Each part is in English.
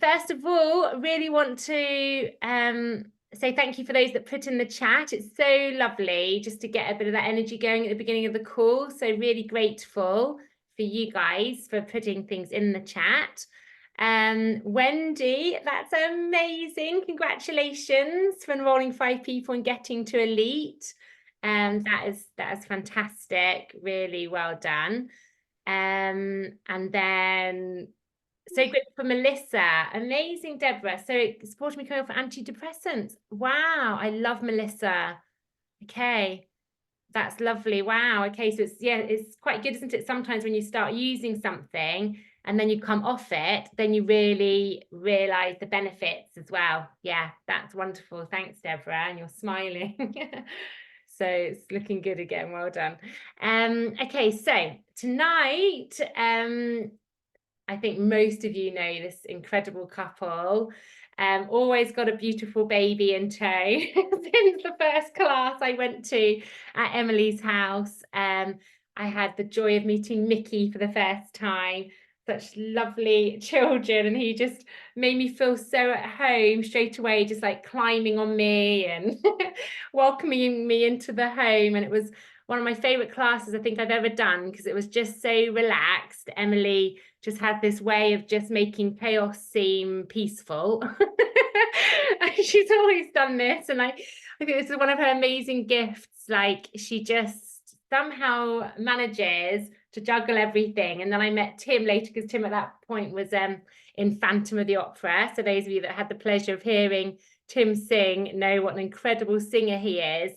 First of all, really want to say thank you for those that put in the chat. It's so lovely just to get a bit of that energy going at the beginning of the call. So really grateful for you guys for putting things in the chat. Wendy, that's amazing. Congratulations for enrolling 5 people and getting to elite. That is fantastic. Really well done. And then so grateful for Melissa. Amazing, Deborah. So supporting me coming off antidepressants. Wow, I love Melissa. Okay, that's lovely. Wow. Okay, so it's quite good, isn't it? Sometimes when you start using something and then you come off it, then you really realize the benefits as well. Yeah, that's wonderful. Thanks, Deborah. And you're smiling. So it's looking good again. Well done. Okay, so tonight, I think most of you know this incredible couple. Always got a beautiful baby in tow since the first class I went to at Emily's house. I had the joy of meeting Mickey for the first time. Such lovely children, and he just made me feel so at home straight away, just like climbing on me and welcoming me into the home. And it was one of my favorite classes I think I've ever done because it was just so relaxed. Emily just had this way of just making chaos seem peaceful. She's always done this, and I think this is one of her amazing gifts. Like, she just somehow manages to juggle everything. And then I met Tim later, because Tim at that point was in Phantom of the Opera. So those of you that had the pleasure of hearing Tim sing know what an incredible singer he is.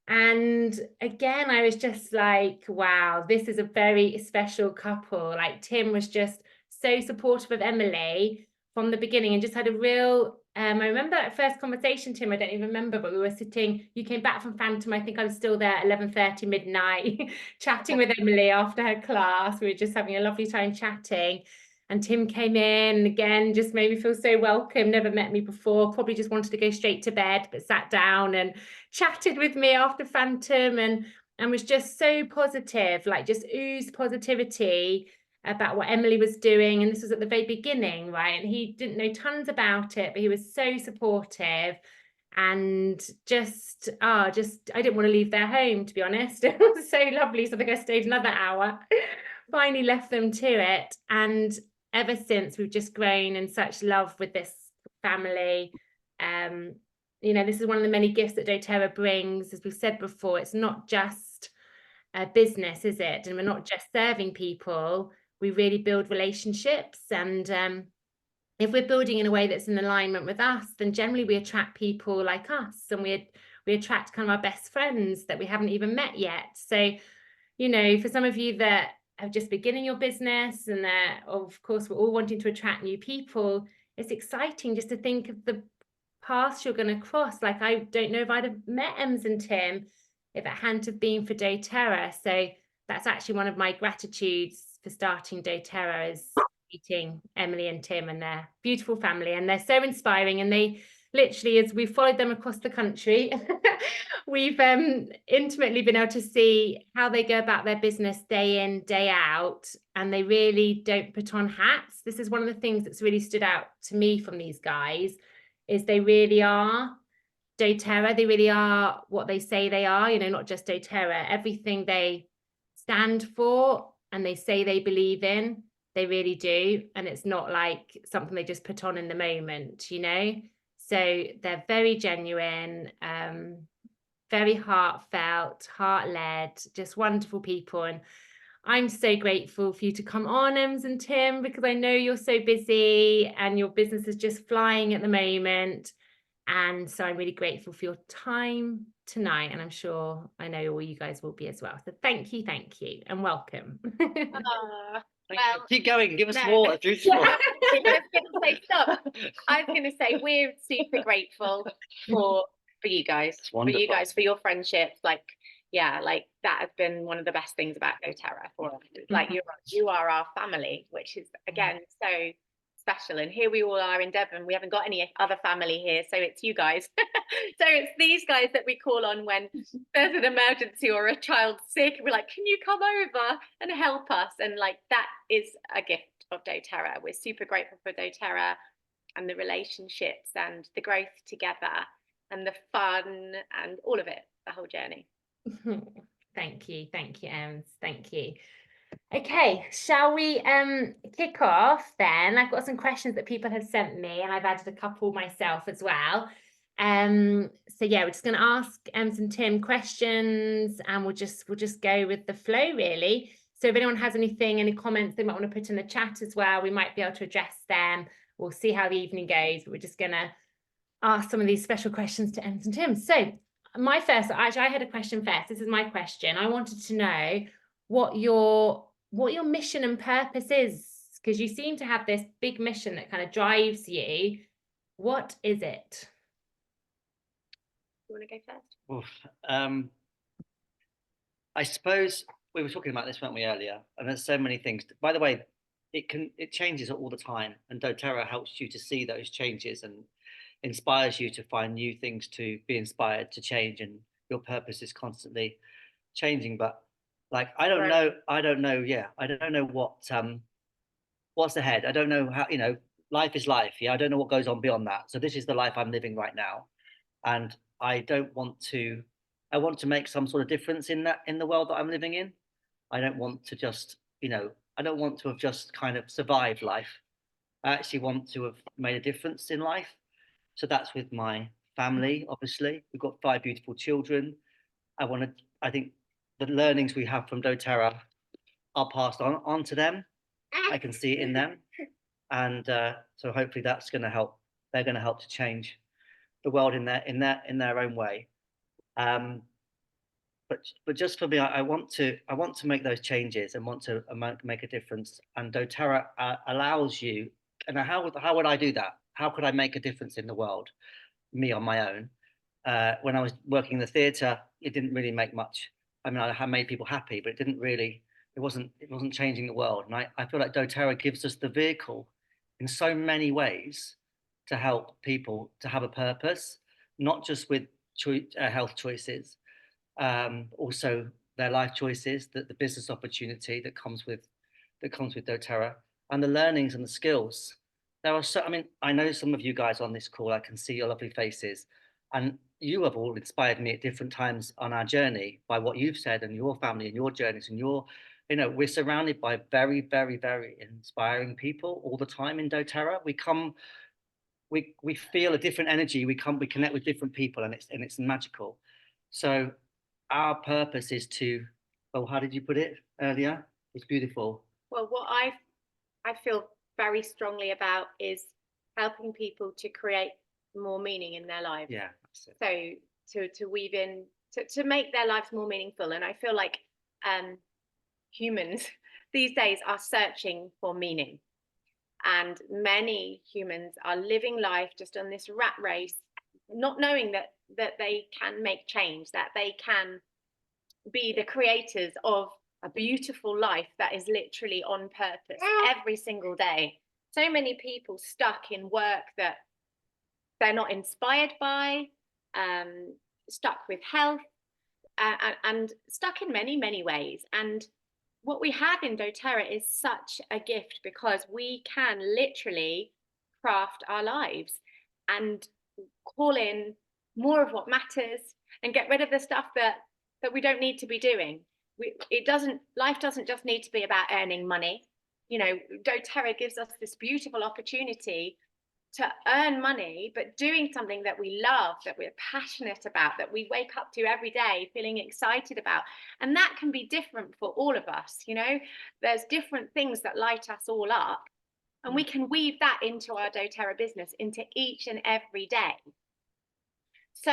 And again, I was just like, wow, this is a very special couple. Like, Tim was just so supportive of Emily from the beginning and just had a real, I remember that first conversation, Tim, I don't even remember, but we were sitting, you came back from Phantom, I think I was still there at 11:30 midnight, chatting with Emily after her class. We were just having a lovely time chatting. And Tim came in and again, just made me feel so welcome, never met me before, probably just wanted to go straight to bed, but sat down and chatted with me after Phantom and was just so positive, like just oozed positivity about what Emily was doing. And this was at the very beginning, right? And he didn't know tons about it, but he was so supportive and just I didn't want to leave their home, to be honest. It was so lovely. So I think I stayed another hour, finally left them to it. And ever since, we've just grown in such love with this family. You know, this is one of the many gifts that doTERRA brings. As we've said before, it's not just a business, is it? And we're not just serving people. We really build relationships. And if we're building in a way that's in alignment with us, then generally we attract people like us, and we attract kind of our best friends that we haven't even met yet. So, you know, for some of you that are just beginning your business, and of course, we're all wanting to attract new people, it's exciting just to think of the paths you're going to cross. Like, I don't know if I'd have met Ems and Tim if it hadn't have been for doTERRA. So that's actually one of my gratitudes for starting doTERRA, is meeting Emily and Tim and their beautiful family. And they're so inspiring, and they literally, as we've followed them across the country, we've intimately been able to see how they go about their business day in, day out, and they really don't put on hats. This is one of the things that's really stood out to me from these guys, is they really are doTERRA. They really are what they say they are, you know, not just doTERRA. Everything they stand for and they say they believe in, they really do. And it's not like something they just put on in the moment, you know. So they're very genuine, very heartfelt, heart-led, just wonderful people. And I'm so grateful for you to come on, Ems and Tim, because I know you're so busy and your business is just flying at the moment. And so I'm really grateful for your time tonight, and I'm sure I know all you guys will be as well. So thank you, and welcome. Well, keep going, give us more. I was going to say we're super grateful for you guys, for your friendship. Like, yeah, like that has been one of the best things about doTERRA for us. Like, you are our family, which is again so special. And here we all are in Devon. We haven't got any other family here, so it's you guys. So it's these guys that we call on when there's an emergency or a child's sick. We're like, can you come over and help us? And like, that is a gift of doTERRA. We're super grateful for doTERRA. and the relationships and the growth together and the fun and all of it, the whole journey. Thank you, Ems, thank you. Okay, shall we kick off then? I've got some questions that people have sent me, and I've added a couple myself as well. So yeah, we're just going to ask Ems and Tim questions, and we'll just go with the flow, really. So if anyone has anything, any comments they might want to put in the chat as well, we might be able to address them. We'll see how the evening goes, but we're just going to ask some of these special questions to Ems and Tim. So my first, actually, I had a question first. This is my question. I wanted to know what your mission and purpose is, because you seem to have this big mission that kind of drives you. What is it? You want to go first? Oof. I suppose we were talking about this, weren't we, earlier? And there's so many things. By the way, it changes all the time, and doTERRA helps you to see those changes and inspires you to find new things to be inspired to change, and your purpose is constantly changing. But like I don't know what's ahead. I don't know how, life is life. Yeah, I don't know what goes on beyond that. So this is the life I'm living right now, and I want to make some sort of difference in the world that I'm living in. I don't want to just, I don't want to have just kind of survived life. I actually want to have made a difference in life. So that's with my family, obviously. We've got 5 beautiful children. I think the learnings we have from doTERRA are passed on to them. I can see it in them. And so hopefully that's going to help. They're going to help to change the world in their own way. But just for me, I want to make those changes and want to make a difference. And doTERRA allows you. And how would I do that? How could I make a difference in the world, me on my own? When I was working in the theatre, it didn't really make much. I mean, I made people happy, but it wasn't changing the world. And I feel like doTERRA gives us the vehicle in so many ways to help people to have a purpose, not just with health choices, also their life choices, the business opportunity that comes with doTERRA, and the learnings and the skills. I know some of you guys on this call, I can see your lovely faces, and you have all inspired me at different times on our journey by what you've said and your family and your journeys and we're surrounded by very, very, very inspiring people all the time in doTERRA. We feel a different energy. We connect with different people, and it's magical. So our purpose is to, well, how did you put it earlier? It's beautiful. Well, what I feel very strongly about is helping people to create more meaning in their lives. Yeah. So to weave in, to make their lives more meaningful. And I feel like humans these days are searching for meaning. And many humans are living life just on this rat race, not knowing that they can make change, that they can be the creators of a beautiful life that is literally on purpose every single day. So many people stuck in work that they're not inspired by, stuck with health, and stuck in many, many ways. And what we have in doTERRA is such a gift, because we can literally craft our lives and call in more of what matters and get rid of the stuff that we don't need to be doing. Life doesn't just need to be about earning money. doTERRA gives us this beautiful opportunity to earn money, but doing something that we love, that we're passionate about, that we wake up to every day feeling excited about. And that can be different for all of us. There's different things that light us all up, and we can weave that into our doTERRA business, into each and every day. So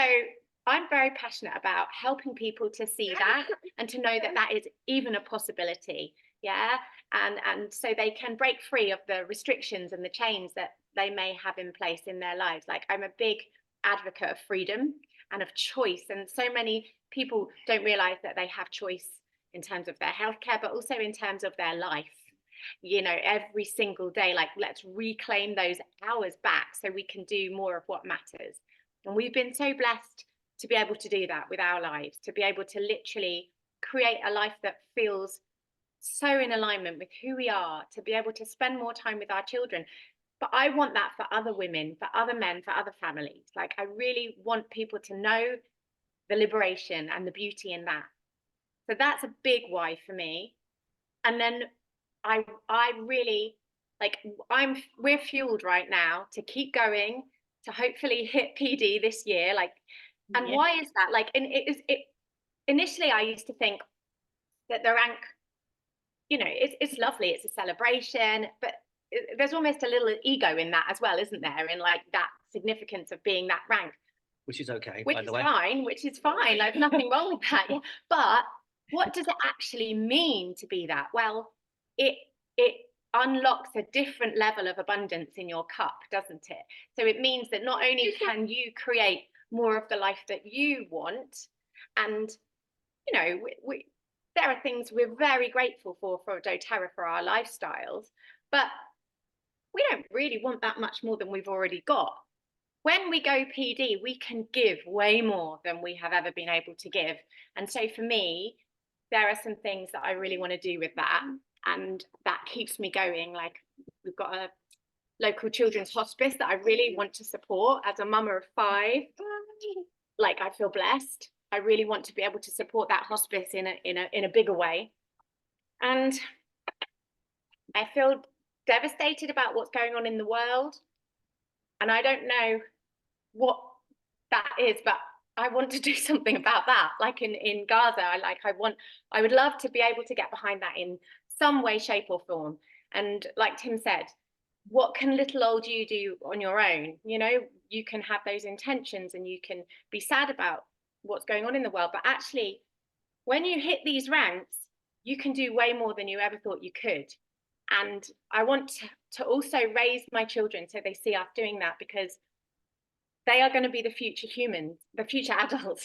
I'm very passionate about helping people to see that and to know that that is even a possibility. Yeah. And so they can break free of the restrictions and the chains that they may have in place in their lives. Like, I'm a big advocate of freedom and of choice. And so many people don't realize that they have choice in terms of their healthcare, but also in terms of their life. Every single day, like, let's reclaim those hours back so we can do more of what matters. And we've been so blessed to be able to do that with our lives, to be able to literally create a life that feels so in alignment with who we are, to be able to spend more time with our children. But I want that for other women, for other men, for other families. Like, I really want people to know the liberation and the beauty in that. So that's a big why for me. And then I really, like, we're fueled right now to keep going, to hopefully hit PD this year. Like, and why is that? Like, and initially I used to think that the rank, you know, it's lovely, it's a celebration, but there's almost a little ego in that as well, isn't there? In like that significance of being that rank. Which is okay, which by the is way. fine, which is fine. Like, nothing wrong with that. Yeah. But what does it actually mean to be that? Well, it unlocks a different level of abundance in your cup, doesn't it? So it means that not only can you create more of the life that you want, and you know, there are things we're very grateful for doTERRA, for our lifestyles, but we don't really want that much more than we've already got. When we go PD, we can give way more than we have ever been able to give. And so for me, there are some things that I really want to do with that. And that keeps me going. Like, we've got a local children's hospice that I really want to support as a mama of 5. Like, I feel blessed. I really want to be able to support that hospice in a bigger way. And I feel devastated about what's going on in the world. And I don't know what that is, but I want to do something about that. Like in Gaza, I would love to be able to get behind that in some way, shape, or form. And like Tim said, what can little old you do on your own? You know, you can have those intentions and you can be sad about what's going on in the world, but actually, when you hit these ranks, you can do way more than you ever thought you could. And I want to also raise my children so they see us doing that, because they are going to be the future humans, the future adults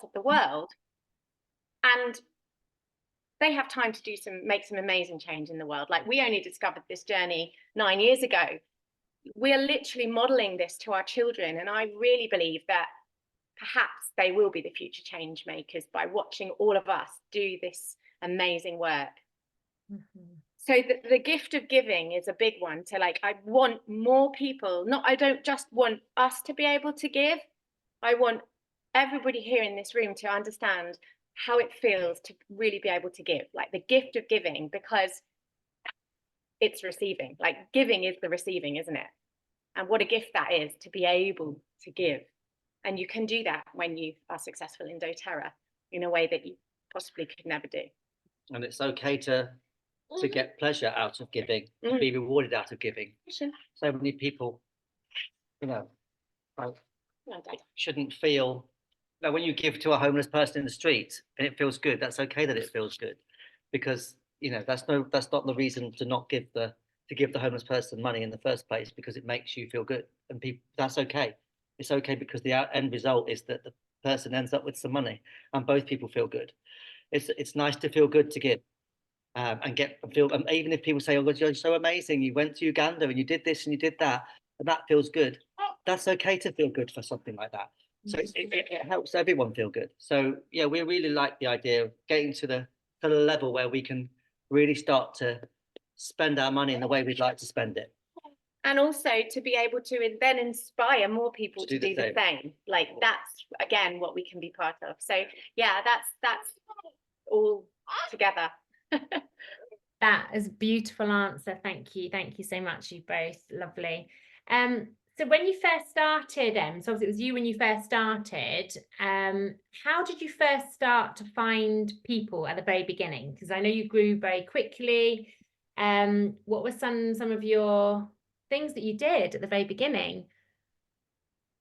of the world. And they have time to make some amazing change in the world. Like, we only discovered this journey 9 years ago. We are literally modeling this to our children. And I really believe that perhaps they will be the future change makers by watching all of us do this amazing work. Mm-hmm. So the gift of giving is a big one. So like, I want more people, I don't just want us to be able to give. I want everybody here in this room to understand how it feels to really be able to give, like the gift of giving, because it's receiving. Like, giving is the receiving, isn't it? And what a gift that is, to be able to give. And you can do that when you are successful in doTERRA in a way that you possibly could never do. And it's okay to get pleasure out of giving, to be rewarded out of giving. So many people, you know, shouldn't feel that when you give to a homeless person in the street and it feels good, that's okay that it feels good, because you know that's not the reason to not give the homeless person money in the first place, because it makes you feel good, and people, that's okay. It's okay because the end result is that the person ends up with some money and both people feel good. It's nice to feel good to give. And even if people say, oh God, you're so amazing, you went to Uganda and you did this and you did that, and that feels good, that's okay to feel good for something like that. So it helps everyone feel good. So yeah, we really like the idea of getting to the level where we can really start to spend our money in the way we'd like to spend it. And also to be able to then inspire more people to do the same. Like, that's again what we can be part of. So yeah, that's all together. That is a beautiful answer. Thank you so much, you both. Lovely. So when you first started, so obviously it was you when you first started, how did you first start to find people at the very beginning? Because I know you grew very quickly. What were some of your things that you did at the very beginning?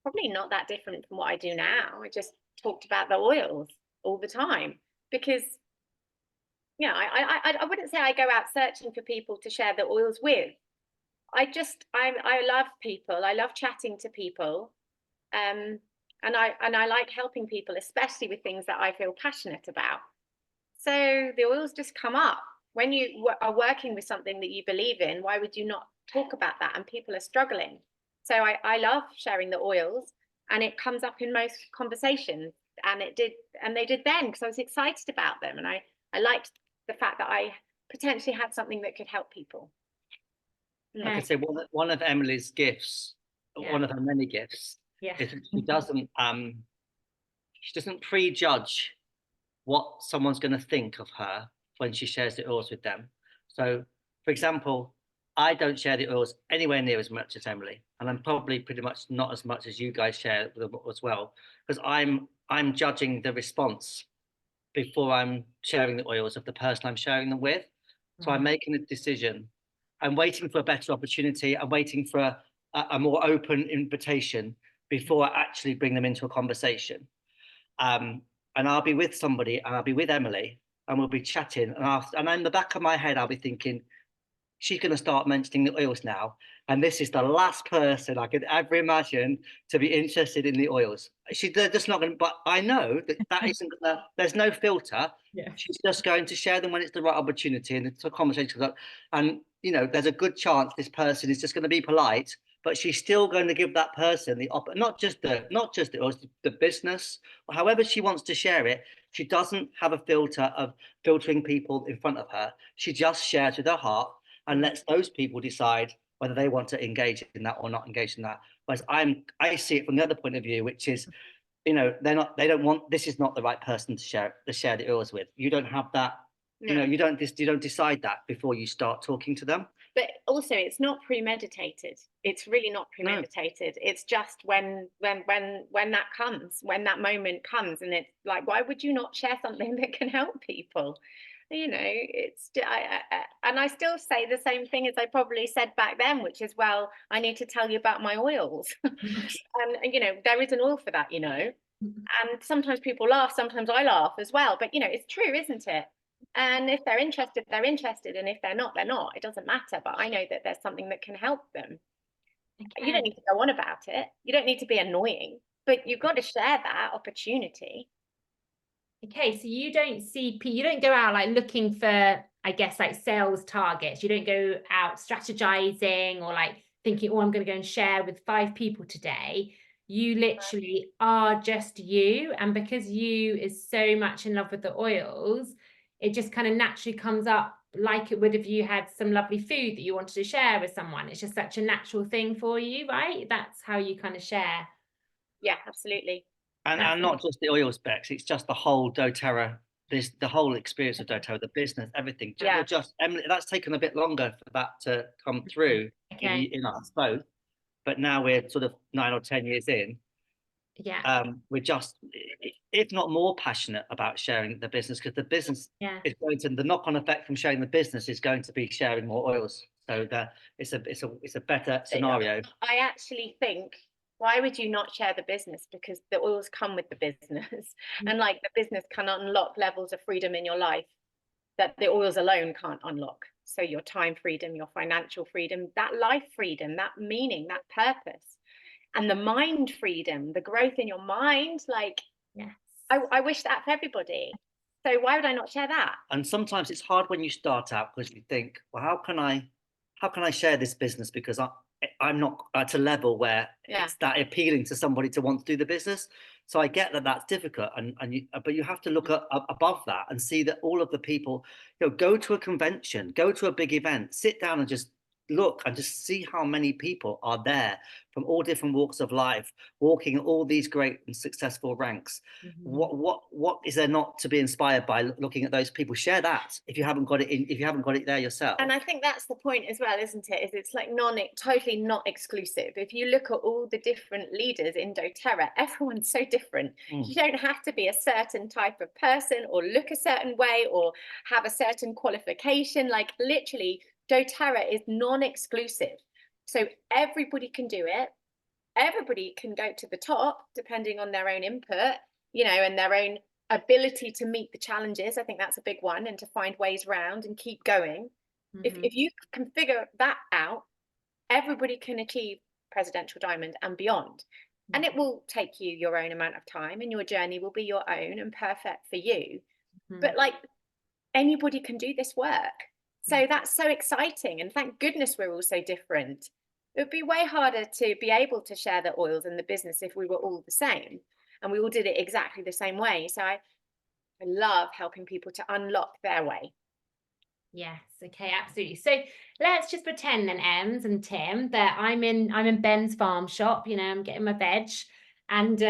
Probably not that different from what I do now. I just talked about the oils all the time, because yeah, I wouldn't say I go out searching for people to share the oils with. I love people. I love chatting to people, and I like helping people, especially with things that I feel passionate about. So the oils just come up when you are working with something that you believe in. Why would you not talk about that? And people are struggling. So I love sharing the oils, and it comes up in most conversations. And they did then, because I was excited about them, and I liked the fact that I potentially had something that could help people. like I say, one of Emily's gifts, one of her many gifts, is that she doesn't prejudge what someone's going to think of her when she shares the oils with them. So, for example, I don't share the oils anywhere near as much as Emily, and I'm probably pretty much not as much as you guys share them as well, because I'm judging the response before I'm sharing the oils of the person I'm sharing them with. So I'm making a decision. I'm waiting for a better opportunity. I'm waiting for a more open invitation before I actually bring them into a conversation. And I'll be with somebody, and I'll be with Emily, and we'll be chatting. And in the back of my head, I'll be thinking, she's going to start mentioning the oils now. And this is the last person I could ever imagine to be interested in the oils. They're just not going to, but I know that isn't going to, there's no filter. Yeah. She's just going to share them when it's the right opportunity and it's a conversation. And, you know, there's a good chance this person is just going to be polite, but she's still going to give that person not just the oils, the business, or however she wants to share it. She doesn't have a filter of filtering people in front of her. She just shares with her heart and lets those people decide whether they want to engage in that or not engage in that. Whereas I see it from the other point of view, which is, you know, this is not the right person to share the oils with. You don't have that, you know, you don't decide that before you start talking to them. But also, it's not premeditated. It's really not premeditated. No. It's just when that comes, when that moment comes, and it's like, why would you not share something that can help people? You know, it's and I still say the same thing as I probably said back then, which is, well, I need to tell you about my oils. And you know, there is an oil for that, you know. And sometimes people laugh, sometimes I laugh as well, but you know, it's true, isn't it? And if they're interested, they're interested, and if they're not, they're not. It doesn't matter, but I know that there's something that can help them. You don't need to go on about it, you don't need to be annoying, but you've got to share that opportunity. Okay, so you don't go out like looking for, I guess, like sales targets. You don't go out strategizing or like thinking, oh, I'm going to go and share with 5 people today. You literally are just you. And because you is so much in love with the oils, it just kind of naturally comes up like it would if you had some lovely food that you wanted to share with someone. It's just such a natural thing for you, right? That's how you kind of share. Yeah, absolutely. And not just the oil specs, it's just the whole doTERRA, the whole experience of doTERRA, the business, everything. Yeah. Just Emily, that's taken a bit longer for that to come through in us both. But now we're sort of 9 or 10 years in. Yeah. We're just, if not more passionate about sharing the business, because the business is going to, the knock-on effect from sharing the business is going to be sharing more oils. So that it's a better scenario. I actually think, why would you not share the business? Because the oils come with the business. And like the business can unlock levels of freedom in your life that the oils alone can't unlock. So your time freedom, your financial freedom, that life freedom, that meaning, that purpose, and the mind freedom, the growth in your mind. Like, I wish that for everybody. So why would I not share that? And sometimes it's hard when you start out because you think, well, how can I share this business? Because I'm not at a level where it's that appealing to somebody to want to do the business. So I get that that's difficult, but you have to look above that and see that all of the people, you know, go to a convention, go to a big event, sit down and just look and just see how many people are there from all different walks of life, walking all these great and successful ranks. What is there not to be inspired by looking at those people? Share that if you haven't got it there yourself. And I think that's the point as well, isn't it? Is it's like totally not exclusive. If you look at all the different leaders in doTERRA, everyone's so different. You don't have to be a certain type of person or look a certain way or have a certain qualification. Like literally, doTERRA is non-exclusive. So everybody can do it. Everybody can go to the top depending on their own input, you know, and their own ability to meet the challenges. I think that's a big one, and to find ways around and keep going. If you can figure that out, everybody can achieve presidential diamond and beyond. And it will take you your own amount of time, and your journey will be your own and perfect for you. But like anybody can do this work. So that's so exciting. And thank goodness we're all so different. It would be way harder to be able to share the oils in the business if we were all the same and we all did it exactly the same way. So I love helping people to unlock their way. Yes, okay, absolutely. So let's just pretend then, Ems and Tim, that I'm in Ben's farm shop, you know, I'm getting my veg, and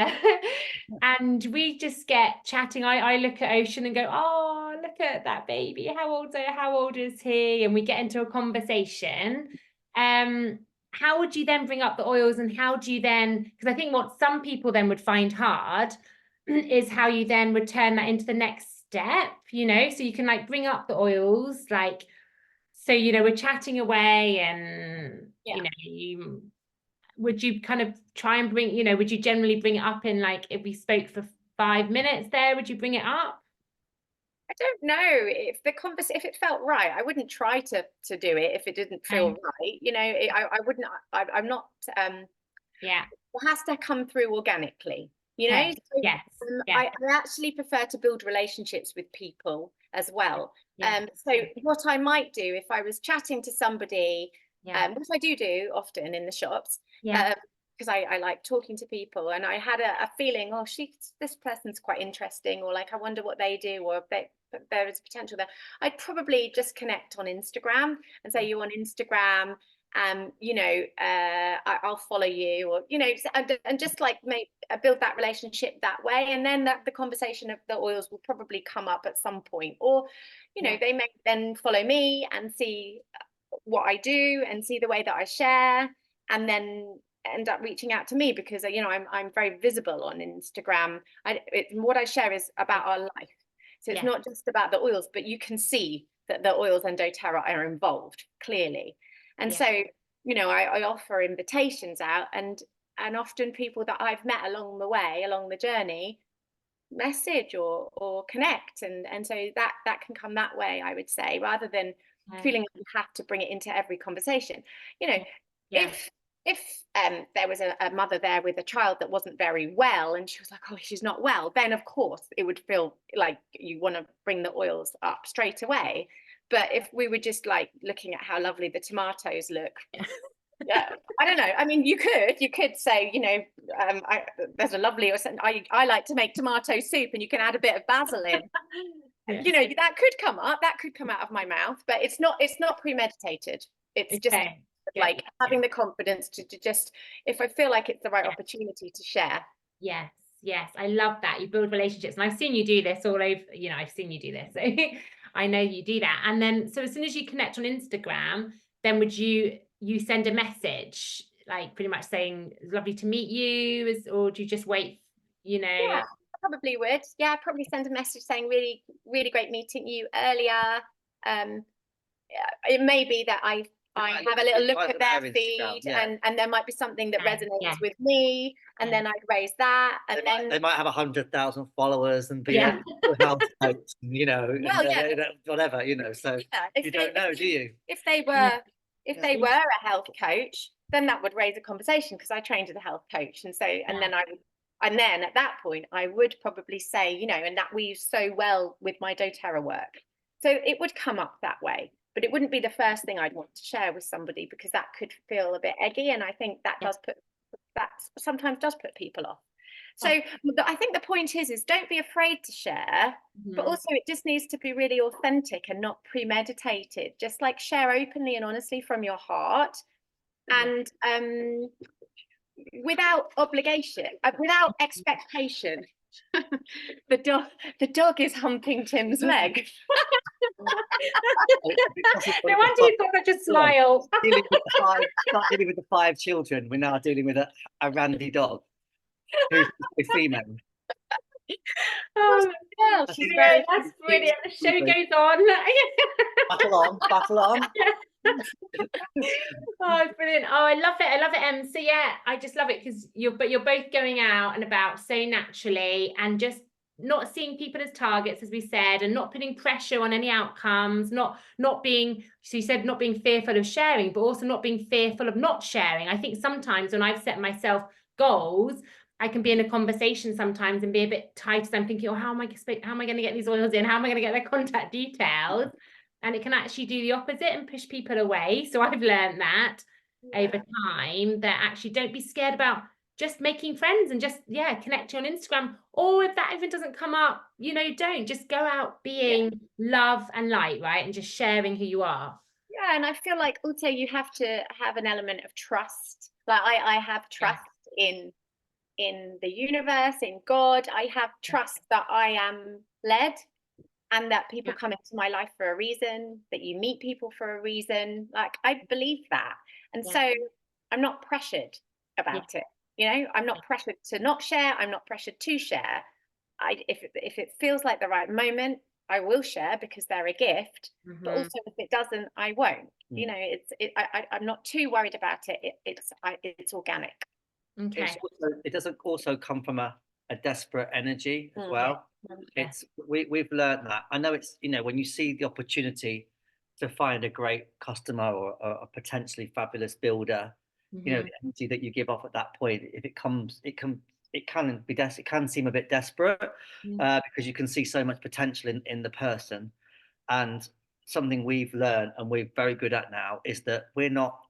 and we just get chatting. I look at Ocean and go, oh, look at that baby. How old is he? And we get into a conversation. How would you then bring up the oils, and how do you then, because I think what some people then would find hard is how you then would turn that into the next step, you know, so you can like bring up the oils, like, so, you know, we're chatting away, and you know, would you kind of try and bring, you know, would you generally bring it up in, like, if we spoke for 5 minutes there, would you bring it up? I don't know if if it felt right. I wouldn't try to do it if it didn't feel right. You know, I wouldn't. I'm not. Yeah. It has to come through organically. You know. Okay. So, Yes. I actually prefer to build relationships with people as well. Yeah. So what I might do if I was chatting to somebody, Yeah. which I do often in the shops, Yeah. because I like talking to people, and I had a feeling, oh, this person's quite interesting, or like I wonder what they do, or there is potential there. I'd probably just connect on Instagram and say, you on Instagram, you know, I'll follow you, or you know, and just like build that relationship that way, and then the conversation of the oils will probably come up at some point, or you know, they may then follow me and see what I do and see the way that I share, and then end up reaching out to me because you know I'm very visible on Instagram. What I share is about our life, so it's not just about the oils, but you can see that the oils and doTERRA are involved clearly. And so, you know, I offer invitations out, and often people that I've met along the way, along the journey, message or connect, and so that can come that way, I would say, rather than feeling like you have to bring it into every conversation. You know, if there was a mother there with a child that wasn't very well, and she was like, oh, she's not well, then of course it would feel like you want to bring the oils up straight away. But if we were just like looking at how lovely the tomatoes look, yeah, I don't know. I mean, you could say, you know, there's a lovely, or something. I like to make tomato soup, and you can add a bit of basil in. You know, that could come up. That could come out of my mouth, but it's not premeditated. It's just like having the confidence to just, if I feel like it's the right opportunity to share. Yes. Yes, I love that. You build relationships, and I've seen you do this all over, you know, I've seen you do this. So I know you do that. And then, so as soon as you connect on Instagram, then would you send a message, like pretty much saying, it's lovely to meet you, or do you just wait, you know? Yeah, I probably would. Yeah, I'd probably send a message saying, really, really great meeting you earlier. It may be that I have a little look at their feed, and there might be something that resonates with me, and then I'd raise that, and they might have 100,000 followers and be a health coach, you know, whatever, you know. So you don't know, do you? If they were a health coach, then that would raise a conversation, because I trained as a health coach, and so and then at that point I would probably say, you know, and that weaves so well with my doTERRA work, so it would come up that way. But it wouldn't be the first thing I'd want to share with somebody, because that could feel a bit eggy, and I think that sometimes does put people off. So I think the point is don't be afraid to share, but also it just needs to be really authentic and not premeditated. Just like share openly and honestly from your heart, and without obligation, without expectation. The dog is humping Tim's leg. No wonder you've got such a smile. Not dealing with the 5 children. We're now dealing with a randy dog who's female. Oh, that's brilliant. The show goes on. Battle on. Oh, it's brilliant. Oh, I love it. So yeah, I just love it, because you're both going out and about so naturally, and just not seeing people as targets, as we said, and not putting pressure on any outcomes, not being, so you said not being fearful of sharing, but also not being fearful of not sharing. I think sometimes when I've set myself goals, I can be in a conversation sometimes and be a bit tight, as I'm thinking, oh, how am I going to get these oils in? How am I going to get their contact details? And it can actually do the opposite and push people away. So I've learned that over time, that actually don't be scared about just making friends and just, yeah, connecting on Instagram. Or if that even doesn't come up, you know, don't, just go out being love and light, right? And just sharing who you are. Yeah, and I feel like also you have to have an element of trust. Like I have trust in the universe, in God. I have trust that I am led, and that people come into my life for a reason, that you meet people for a reason. Like, I believe that. And so I'm not pressured about it. You know, I'm not pressured to not share. I'm not pressured to share. If it feels like the right moment, I will share because they're a gift. But also, if it doesn't, I won't. You know, I'm not too worried about it. It's organic. Okay. It doesn't also come from a desperate energy as well. Yeah. We've learned that. I know it's, you know, when you see the opportunity to find a great customer or a potentially fabulous builder, you know, the energy that you give off at that point, if it comes, it can seem a bit desperate, because you can see so much potential in the person. And something we've learned and we're very good at now is that we're not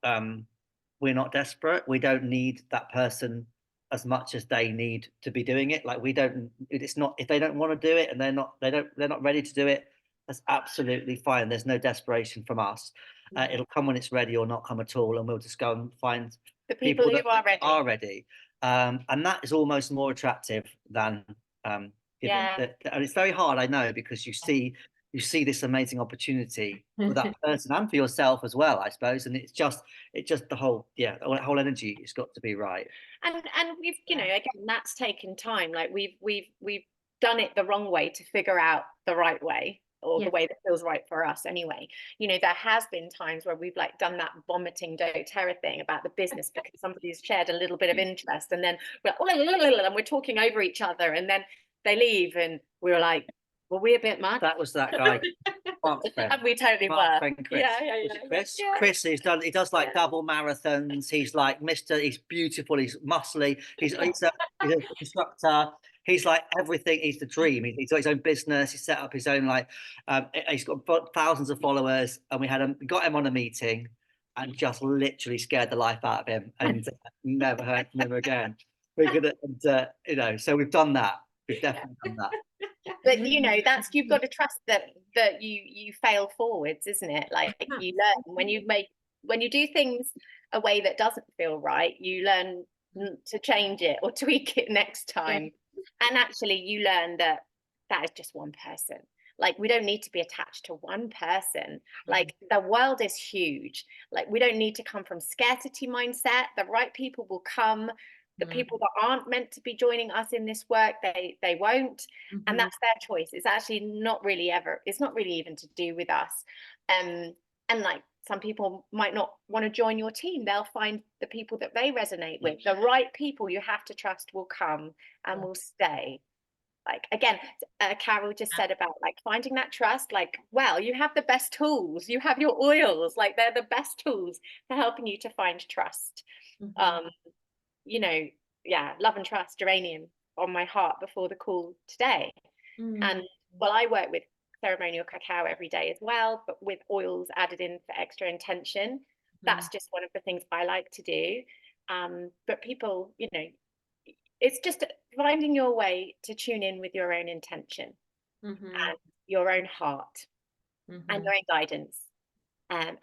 desperate. We don't need that person as much as they need to be doing it. Like, we don't, it's not, if they don't want to do it and they're not ready to do it, that's absolutely fine. There's no desperation from us. It'll come when it's ready, or not come at all, and we'll just go and find the people who are ready. And that is almost more attractive than giving. And it's very hard, I know, because you see this amazing opportunity for that person and for yourself as well, I suppose. And it's just the whole energy has got to be right. And we've, you know, again, that's taken time. Like, we've done it the wrong way to figure out the right way, or the way that feels right for us anyway. You know, there has been times where we've like done that vomiting doTERRA thing about the business because somebody's shared a little bit of interest, and then we're like, and we're talking over each other, and then they leave and we were like, were we a bit mad? That was that guy. And we totally were. Chris. Chris. Chris, he does like double marathons. He's like he's beautiful, he's muscly, he's a instructor. He's like everything. He's the dream. He's got his own business. He set up his own, like, he's got thousands of followers, and we got him on a meeting and just literally scared the life out of him, and never heard from him again. We're gonna, you know, so we've done that. We've definitely done that. But you know, that's, you've got to trust that you fail forwards, isn't it? Like, you learn when you do things a way that doesn't feel right, you learn to change it or tweak it next time. And actually you learn that is just one person. Like, we don't need to be attached to one person. Like, the world is huge. Like, we don't need to come from scarcity mindset. The right people will come. The people that aren't meant to be joining us in this work, they won't. And that's their choice. It's actually not really even to do with us. And like, some people might not want to join your team. They'll find the people that they resonate with. The right people you have to trust will come and will stay. Like, again, Carol just said about like finding that trust. Like, well, you have the best tools. You have your oils. Like, they're the best tools for helping you to find trust. You know, love and trust, geranium on my heart before the call today. And well, I work with ceremonial cacao every day as well, but with oils added in for extra intention. That's just one of the things I like to do. But people, you know, it's just finding your way to tune in with your own intention and your own heart and your own guidance. And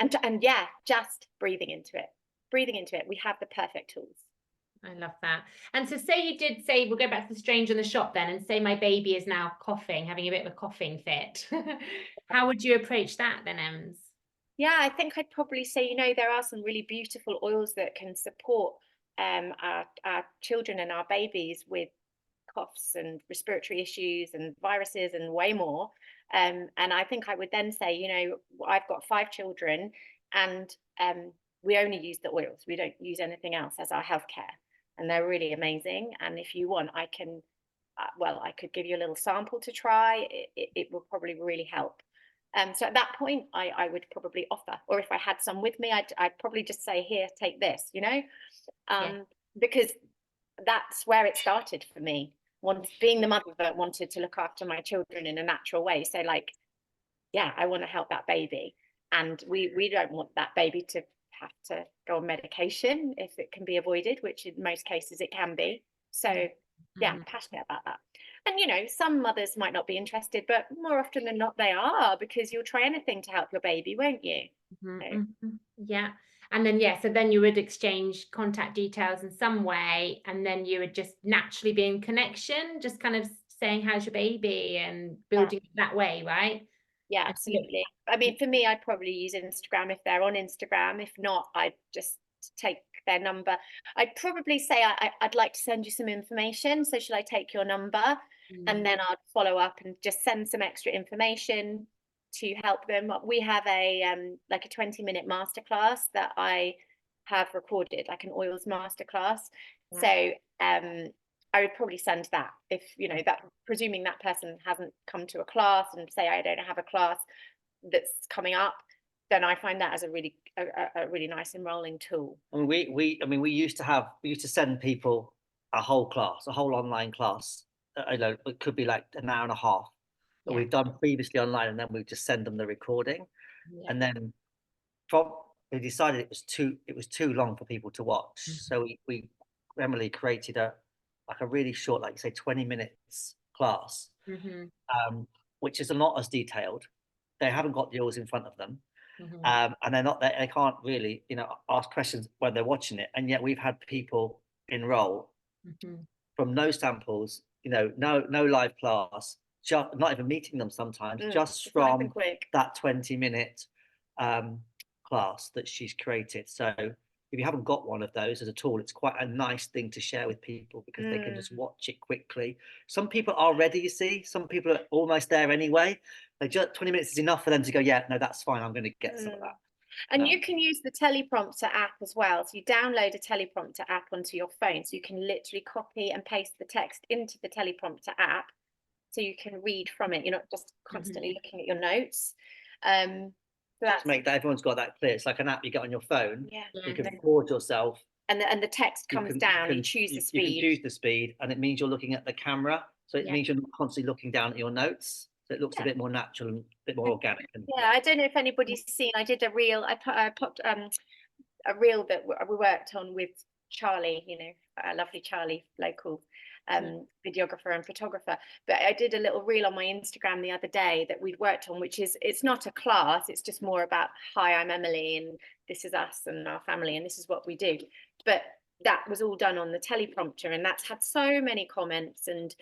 just breathing into it. We have the perfect tools. I love that. And so, say you did say, we'll go back to the stranger in the shop then, and say my baby is now coughing, having a bit of a coughing fit. How would you approach that then, Ems? Yeah, I think I'd probably say, you know, there are some really beautiful oils that can support our children and our babies with coughs and respiratory issues and viruses and way more. And I think I would then say, you know, I've got 5 children, and we only use the oils. We don't use anything else as our healthcare. And they're really amazing. And if you want, I can, I could give you a little sample to try. It will probably really help. So at that point, I would probably offer, or if I had some with me, I'd probably just say, here, take this, you know, because that's where it started for me. Being the mother that wanted to look after my children in a natural way. So like, I want to help that baby. And we don't want that baby to have to go on medication if it can be avoided, which in most cases it can be. So yeah, I'm passionate about that. And you know, some mothers might not be interested, but more often than not they are, because you'll try anything to help your baby, won't you? Yeah. And then so then you would exchange contact details in some way, and then you would just naturally be in connection, just kind of saying how's your baby and building it that way, right? Yeah, absolutely. I mean, for me, I'd probably use Instagram if they're on Instagram. If not, I'd just take their number. I'd probably say I'd like to send you some information. So should I take your number? And then I'd follow up and just send some extra information to help them. We have a like a 20-minute masterclass that I have recorded, like an oils masterclass. So I would probably send that if, you know, that presuming that person hasn't come to a class, and say I don't have a class that's coming up, then I find that as a really nice enrolling tool. I mean, we used to send people a whole class, a whole online class. I know it could be like an hour and a half that we've done previously online, and then we just send them the recording. And then we decided it was too long for people to watch. So we Emily created a really short, like you say, 20 minutes class, which is not as detailed. They haven't got the oils in front of them. And they can't really, you know, ask questions when they're watching it. And yet we've had people enroll from no samples, you know, no live class, just not even meeting them sometimes, just from that 20-minute class that she's created. So if you haven't got one of those as a tool, it's quite a nice thing to share with people, because they can just watch it quickly. Some people are ready, you see. Some people are almost there anyway. They just 20 minutes is enough for them to go, yeah, no, that's fine. I'm going to get some of that. And you can use the Teleprompter app as well. So you download a Teleprompter app onto your phone, so you can literally copy and paste the text into the Teleprompter app, so you can read from it. You're not just constantly looking at your notes. So that's to make that everyone's got that clear. It's like an app you get on your phone. Yeah. You can record yourself. And the text comes down, and you choose the speed. You can choose the speed, and it means you're looking at the camera. So it means you're not constantly looking down at your notes. So it looks a bit more natural and a bit more organic. I don't know if anybody's seen, I did a reel, I popped a reel that we worked on with Charlie, you know, lovely Charlie, local videographer and photographer. But I did a little reel on my Instagram the other day that we'd worked on, which is, it's not a class, it's just more about, hi, I'm Emily, and this is us and our family, and this is what we do. But that was all done on the Teleprompter, and that's had so many comments and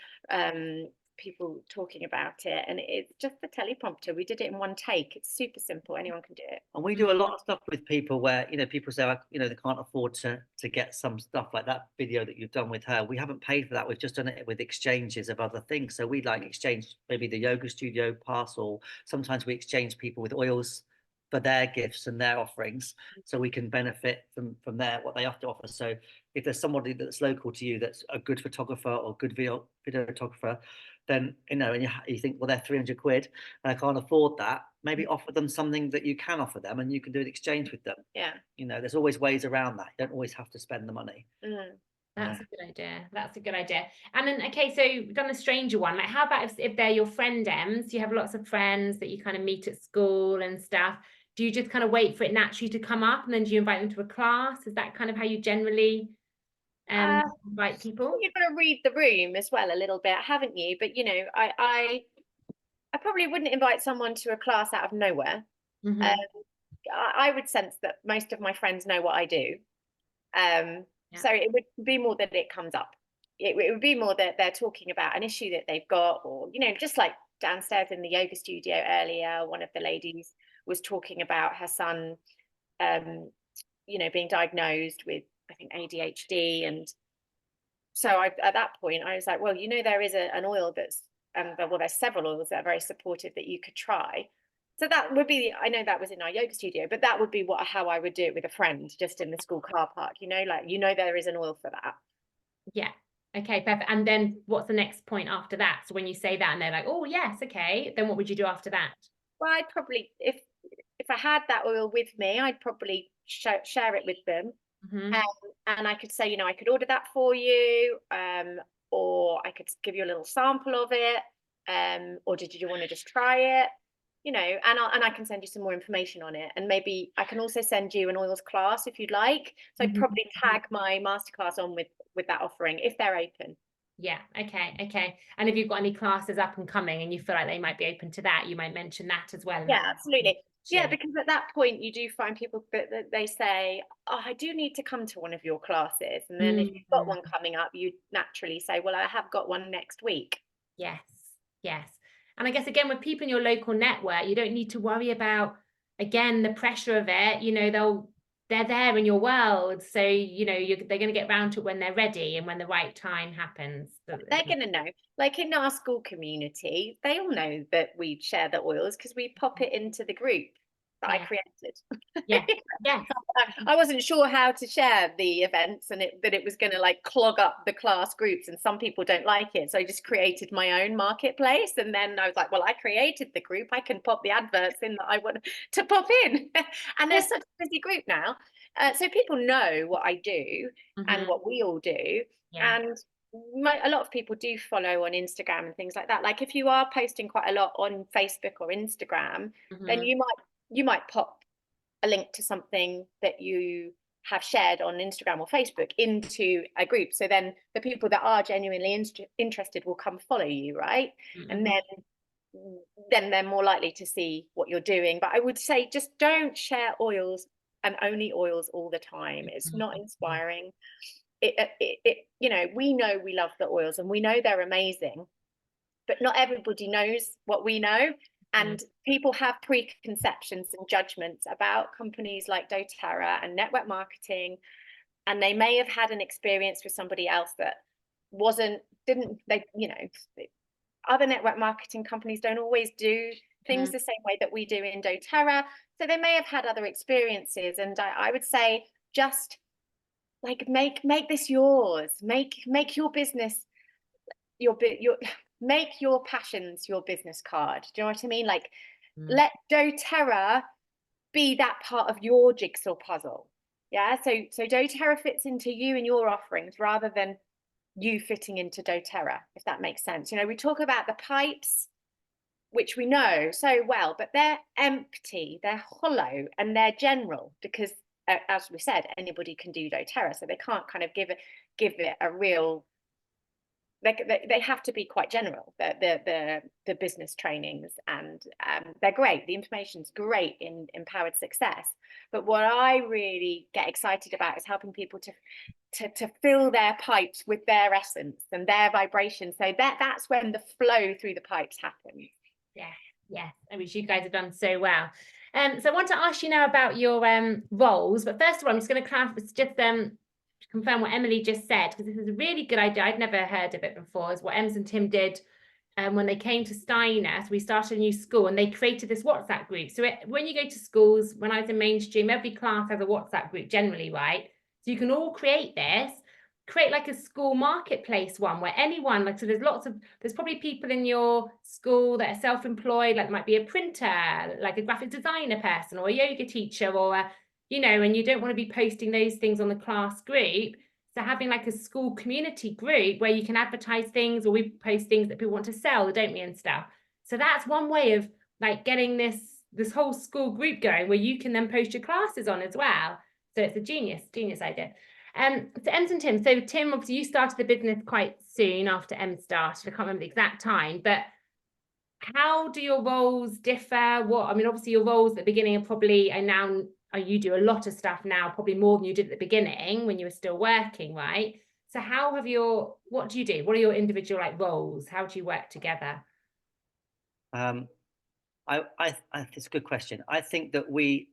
people talking about it. And it's just the Teleprompter. We did it in one take. It's super simple. Anyone can do it. And we do a lot of stuff with people where, you know, people say, you know, they can't afford to get some stuff like that video that you've done with her. We haven't paid for that. We've just done it with exchanges of other things. So we like exchange maybe the yoga studio parcel. Sometimes we exchange people with oils for their gifts and their offerings, so we can benefit from what they have to offer. So if there's somebody that's local to you that's a good photographer or good videographer, then, you know, and you think, well, they're 300 quid and I can't afford that, maybe offer them something that you can offer them, and you can do an exchange with them. Yeah, you know, there's always ways around that. You don't always have to spend the money. That's a good idea. That's a good idea. And then, okay, so we've done a stranger one. Like, how about if they're your friend Ems, you have lots of friends that you kind of meet at school and stuff. Do you just kind of wait for it naturally to come up, and then do you invite them to a class? Is that kind of how you generally invite people? You've got to read the room as well a little bit, haven't you? But, you know, I probably wouldn't invite someone to a class out of nowhere. I would sense that most of my friends know what I do. So it would be more that it comes up. It would be more that they're talking about an issue that they've got, or, you know, just like downstairs in the yoga studio earlier, one of the ladies was talking about her son, you know, being diagnosed with, I think, ADHD. And so at that point, I was like, well, you know, there is an oil that's, well, there's several oils that are very supportive that you could try. So that would be, I know that was in our yoga studio, but that would be how I would do it with a friend, just in the school car park, you know, like, you know, there is an oil for that. Yeah. Okay, perfect. And then what's the next point after that? So when you say that and they're like, oh, yes, okay, then what would you do after that? Well, I'd probably, if I had that oil with me, I'd probably share it with them. And I could say, you know, I could order that for you, or I could give you a little sample of it, or did you want to just try it? you know, and I can send you some more information on it, and maybe I can also send you an oils class if you'd like. So I'd probably tag my masterclass on with that offering if they're open. Yeah, okay. And if you've got any classes up and coming and you feel like they might be open to that, you might mention that as well. Yeah, absolutely. Yeah, because at that point you do find people that they say, oh, I do need to come to one of your classes. And then if you've got one coming up, you naturally say, well, I have got one next week. Yes. And I guess, again, with people in your local network, you don't need to worry about, again, the pressure of it. You know, they're there in your world. So, you know, they're going to get round to it when they're ready and when the right time happens. They're going to know. Like in our school community, they all know that we share the oils because we pop it into the group that I created. Yeah. I wasn't sure how to share the events and that it was going to like clog up the class groups, and some people don't like it. So I just created my own marketplace. And then I was like, well, I created the group. I can pop the adverts in that I want to pop in. And there's such a busy group now. So people know what I do and what we all do. And a lot of people do follow on Instagram and things like that. Like if you are posting quite a lot on Facebook or Instagram, then you might pop a link to something that you have shared on Instagram or Facebook into a group. So then the people that are genuinely interested will come follow you, right? And then they're more likely to see what you're doing. But I would say just don't share oils and only oils all the time. It's not inspiring. You know, we know we love the oils and we know they're amazing, but not everybody knows what we know. And people have preconceptions and judgments about companies like doTERRA and network marketing, and they may have had an experience with somebody else that other network marketing companies don't always do things the same way that we do in doTERRA, so they may have had other experiences. And I would say just like make this yours, make your business make your passions your business card. Do you know what I mean? Like let doTERRA be that part of your jigsaw puzzle. Yeah, so doTERRA fits into you and your offerings rather than you fitting into doTERRA, if that makes sense. You know, we talk about the pipes, which we know so well, but they're empty, they're hollow, and they're general because as we said, anybody can do doTERRA, so they can't kind of give it a real. They have to be quite general. The business trainings, and they're great. The information's great in Empowered Success. But what I really get excited about is helping people to fill their pipes with their essence and their vibration. So that's when the flow through the pipes happens. Yeah. I wish you guys have done so well. So I want to ask you now about your roles, but first of all, I'm just going to confirm what Emily just said, because this is a really good idea. I'd never heard of it before. Is what Ems and Tim did when they came to Steiner. So we started a new school and they created this WhatsApp group. So when you go to schools, when I was in mainstream, every class has a WhatsApp group generally, right? So you can all create like a school marketplace one where anyone, like, so there's probably people in your school that are self-employed, like might be a printer, like a graphic designer person or a yoga teacher or a, you know, and you don't want to be posting those things on the class group. So having like a school community group where you can advertise things, or we post things that people want to sell, don't we, and stuff. So that's one way of like getting this whole school group going where you can then post your classes on as well. So it's a genius idea. So Ems and Tim. So Tim, obviously you started the business quite soon after Em started. I can't remember the exact time, but how do your roles differ? Obviously your roles at the beginning are probably, you do a lot of stuff now, probably more than you did at the beginning when you were still working, right? So what do you do? What are your individual like roles? How do you work together? It's a good question. I think that we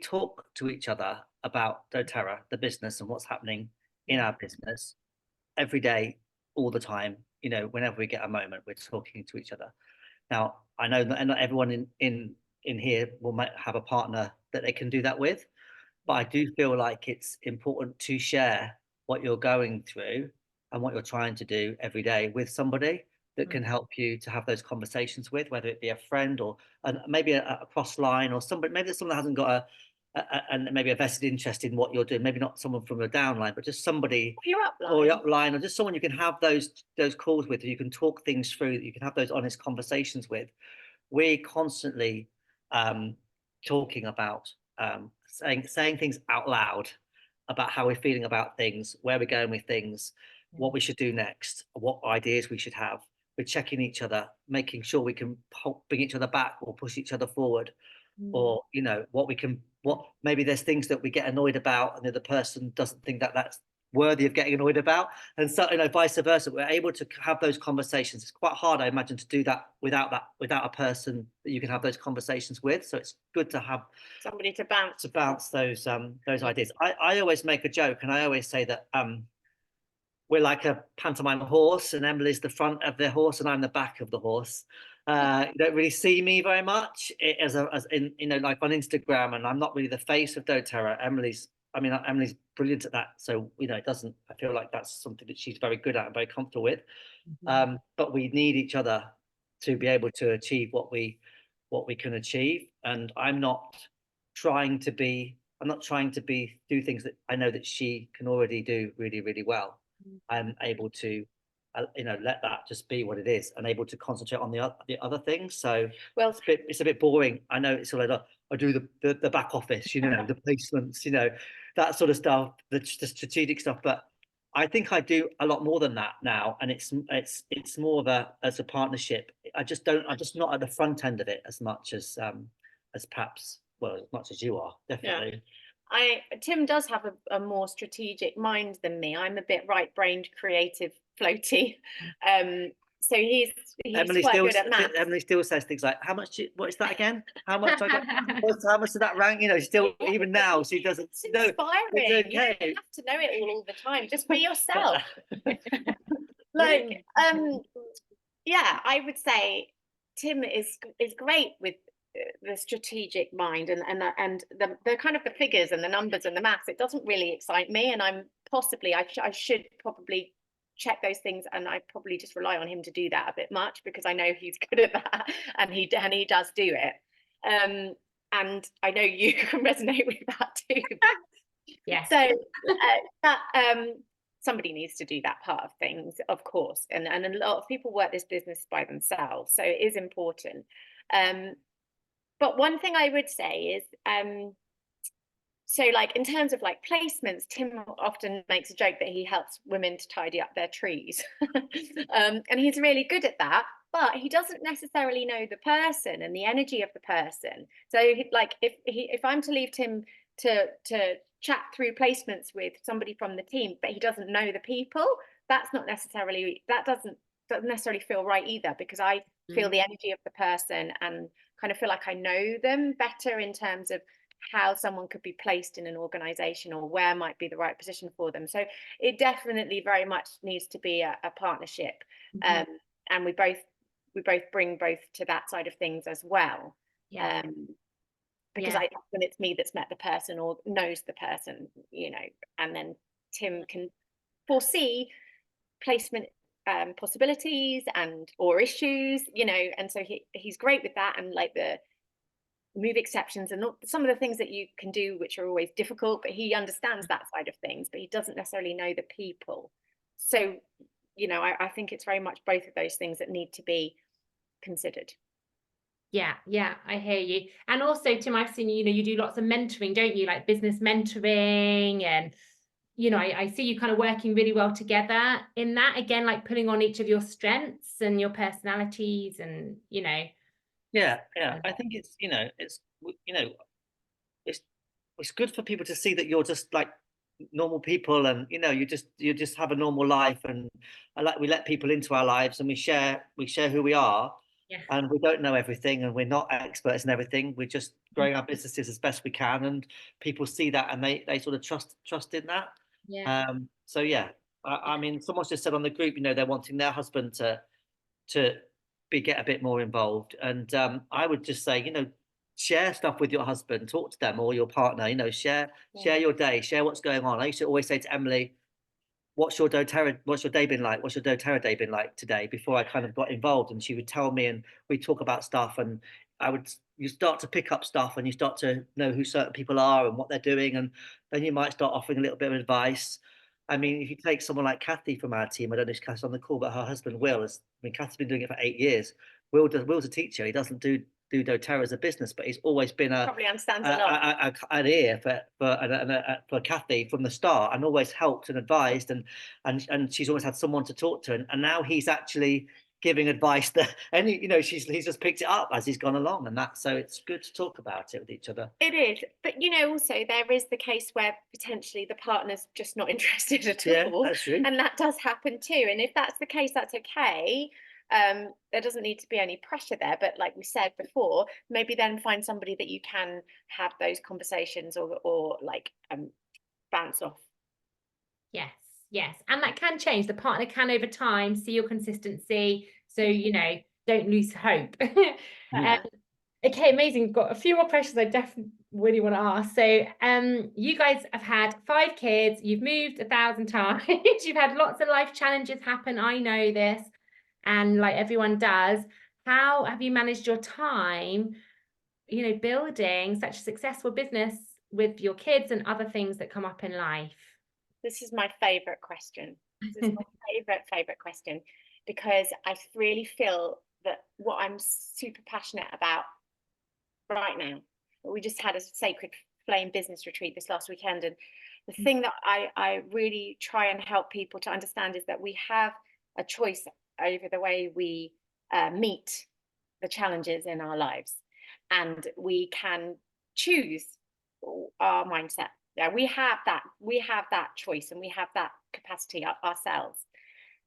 talk to each other about doTERRA, the business, and what's happening in our business every day, all the time. You know, whenever we get a moment, we're talking to each other. Now, I know that not everyone in here will have a partner that they can do that with, but I do feel like it's important to share what you're going through and what you're trying to do every day with somebody that can help you to have those conversations with, whether it be a friend or maybe a cross line, or somebody, maybe someone that hasn't got maybe a vested interest in what you're doing, maybe not someone from your downline, but just somebody your upline. Or your upline, or just someone you can have those calls with, you can talk things through, you can have those honest conversations with, we're constantly talking about saying things out loud about how we're feeling about things, where we're going with things, what we should do next, what ideas we should have. We're checking each other, making sure we can bring each other back or push each other forward, or what maybe there's things that we get annoyed about and the other person doesn't think that that's worthy of getting annoyed about, and so vice versa. We're able to have those conversations. It's quite hard, I imagine, to do that without a person that you can have those conversations with. So it's good to have somebody to bounce those ideas. I always make a joke, and I always say that we're like a pantomime horse, and Emily's the front of the horse and I'm the back of the horse. You don't really see me very much as in like on Instagram, and I'm not really the face of doTERRA. Emily's brilliant at that, so it doesn't, I feel like that's something that she's very good at and very comfortable with. But we need each other to be able to achieve what we can achieve, and I'm not trying to do things that I know that she can already do really, really well. I'm able to let that just be what it is, and able to concentrate on the other things. So well, it's a bit boring. I know it's all like, I do the back office, the placements, that sort of stuff, the strategic stuff. But I think I do a lot more than that now, and it's more of as a partnership. I'm just not at the front end of it as much as perhaps, well, as much as you are, definitely. Yeah. Tim does have a more strategic mind than me. I'm a bit right-brained, creative, floaty. So he's Emily quite still, good at maths. Emily still says things like, what is that again? How much I got? How much did that rank? Still, even now, she doesn't know. Inspiring. It's okay. You don't have to know it all the time. Just be yourself. Like, yeah, I would say Tim is great with the strategic mind and the kind of the figures and the numbers and the maths. It doesn't really excite me, and I should probably check those things, and I probably just rely on him to do that a bit much, because I know he's good at that, and he does do it. And I know you can resonate with that too. Yeah. So somebody needs to do that part of things, of course, and a lot of people work this business by themselves, so it is important. But one thing I would say is, so like in terms of like placements, Tim often makes a joke that he helps women to tidy up their trees. And he's really good at that, but he doesn't necessarily know the person and the energy of the person. So like if I'm to leave Tim to chat through placements with somebody from the team, but he doesn't know the people, that doesn't necessarily feel right either, because I feel the energy of the person and kind of feel like I know them better in terms of how someone could be placed in an organization or where might be the right position for them. So it definitely very much needs to be a partnership. And we both bring both to that side of things as well. Yeah. Because I often it's me that's met the person or knows the person, and then Tim can foresee placement possibilities or issues, and so he's great with that, and like the move exceptions and some of the things that you can do, which are always difficult, but he understands that side of things, but he doesn't necessarily know the people. So I think it's very much both of those things that need to be considered. Yeah, I hear you. And also, Tim, I've seen you do lots of mentoring, don't you, like business mentoring, and I see you kind of working really well together in that, again, like pulling on each of your strengths and your personalities, and Yeah, I think it's it's good for people to see that you're just like normal people, and you just have a normal life, and we let people into our lives, and we share who we are. Yeah. And we don't know everything, and we're not experts in everything. We're just growing our businesses as best we can, and people see that, and they sort of trust in that. Yeah. So yeah, I mean, someone's just said on the group, they're wanting their husband to get a bit more involved, and I would just say, share stuff with your husband, talk to them, or your partner. Share your day, share what's going on. I used to always say to Emily, what's your day been like? What's your doTERRA day been like today? Before I kind of got involved, and she would tell me, and we'd talk about stuff, and you start to pick up stuff, and you start to know who certain people are and what they're doing, and then you might start offering a little bit of advice. I mean, if you take someone like Kathy from our team, I don't know if Kathy's on the call, but her husband Will Kathy's been doing it for 8 years. Will's a teacher. He doesn't do doTERRA as a business, but he's always been Probably understands a lot. an ear for Kathy from the start, and always helped and advised, and she's always had someone to talk to, and now he's actually giving advice that, and he's just picked it up as he's gone along, and so it's good to talk about it with each other. It is, but also there is the case where potentially the partner's just not interested at all. That's true. And that does happen too. And if that's the case, that's okay. There doesn't need to be any pressure there, but like we said before, maybe then find somebody that you can have those conversations or like bounce off. Yes, and that can change. The partner can over time see your consistency, so don't lose hope. Okay, amazing. Got a few more questions I definitely really want to ask. So you guys have had 5 kids, you've moved 1,000 times, you've had lots of life challenges happen, I know this, and like everyone does. How have you managed your time, building such a successful business with your kids and other things that come up in life? This is my favorite question. This is my favorite question, because I really feel that what I'm super passionate about right now, we just had a Sacred Flame business retreat this last weekend, and the thing that I really try and help people to understand is that we have a choice over the way we meet the challenges in our lives, and we can choose our mindset. Yeah, we have that choice, and we have that capacity ourselves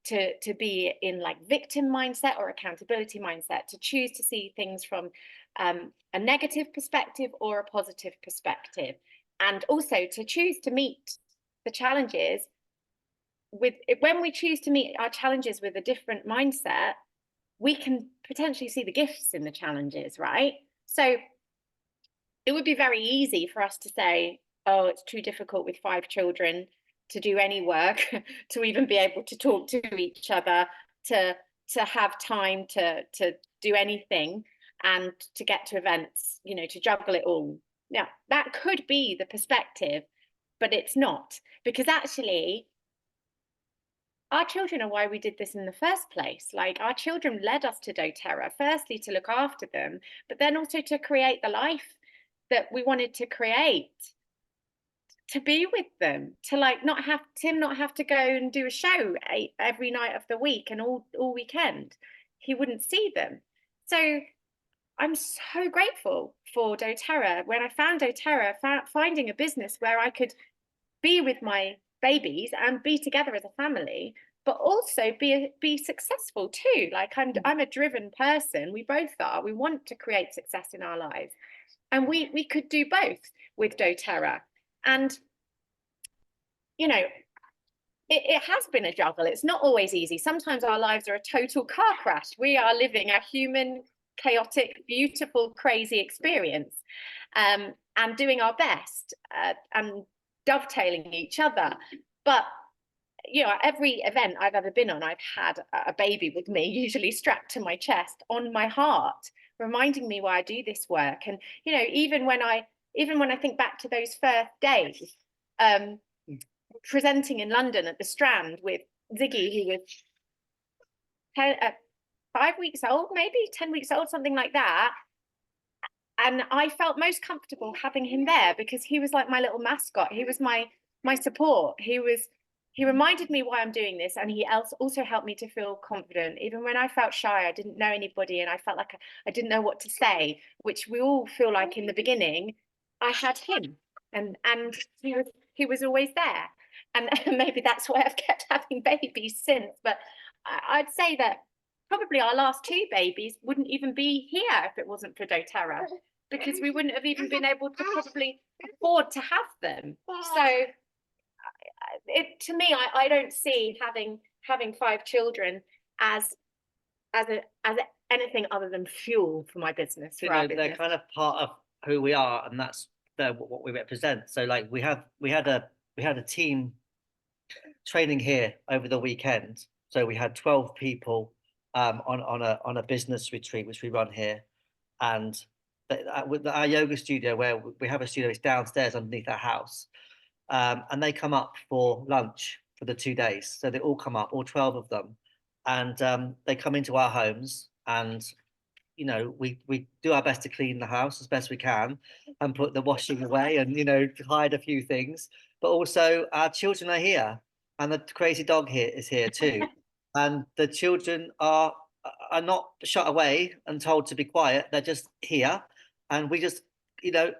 to be in like victim mindset or accountability mindset, to choose to see things from a negative perspective or a positive perspective, and also to choose to meet the challenges when we choose to meet our challenges with a different mindset, we can potentially see the gifts in the challenges, right? So it would be very easy for us to say, oh, it's too difficult with 5 children to do any work, to even be able to talk to each other, to have time to do anything, and to get to events, to juggle it all. Now, that could be the perspective, but it's not, because actually our children are why we did this in the first place. Like, our children led us to doTERRA, firstly to look after them, but then also to create the life that we wanted to create, to be with them, to like not have to go and do a show every night of the week and all weekend. He wouldn't see them. So I'm so grateful for doTERRA. When I found doTERRA, finding a business where I could be with my babies and be together as a family, but also be successful too. Like, I'm a driven person. We both are. We want to create success in our lives, and we could do both with doTERRA. And it has been a juggle. It's not always easy. Sometimes our lives are a total car crash. We are living a human, chaotic, beautiful, crazy experience, and doing our best and dovetailing each other. But every event I've ever been on, I've had a baby with me, usually strapped to my chest, on my heart, reminding me why I do this work. And even when I think back to those first days, presenting in London at the Strand with Ziggy, who was 5 weeks old, maybe 10 weeks old, something like that. And I felt most comfortable having him there, because he was like my little mascot. He was my support. He reminded me why I'm doing this, and he also helped me to feel confident. Even when I felt shy, I didn't know anybody, and I felt like I didn't know what to say, which we all feel like in the beginning. I had him, and he was always there. And maybe that's why I've kept having babies since. But I'd say that probably our last 2 babies wouldn't even be here if it wasn't for doTERRA, because we wouldn't have even been able to probably afford to have them. So to me, I don't see having 5 children as anything other than fuel for my business. They're kind of part of who we are, and that's what we represent. So like we had a team training here over the weekend. So we had 12 people on a business retreat which we run here, and with our yoga studio, where we have a studio, it's downstairs underneath our house, and they come up for lunch for the 2 days. So they all come up, all 12 of them, and they come into our homes, and you know, we do our best to clean the house as best we can and put the washing away and, you know, hide a few things. But also our children are here, and the crazy dog here is here too. And the children are not shut away and told to be quiet. They're just here, and we just, you know,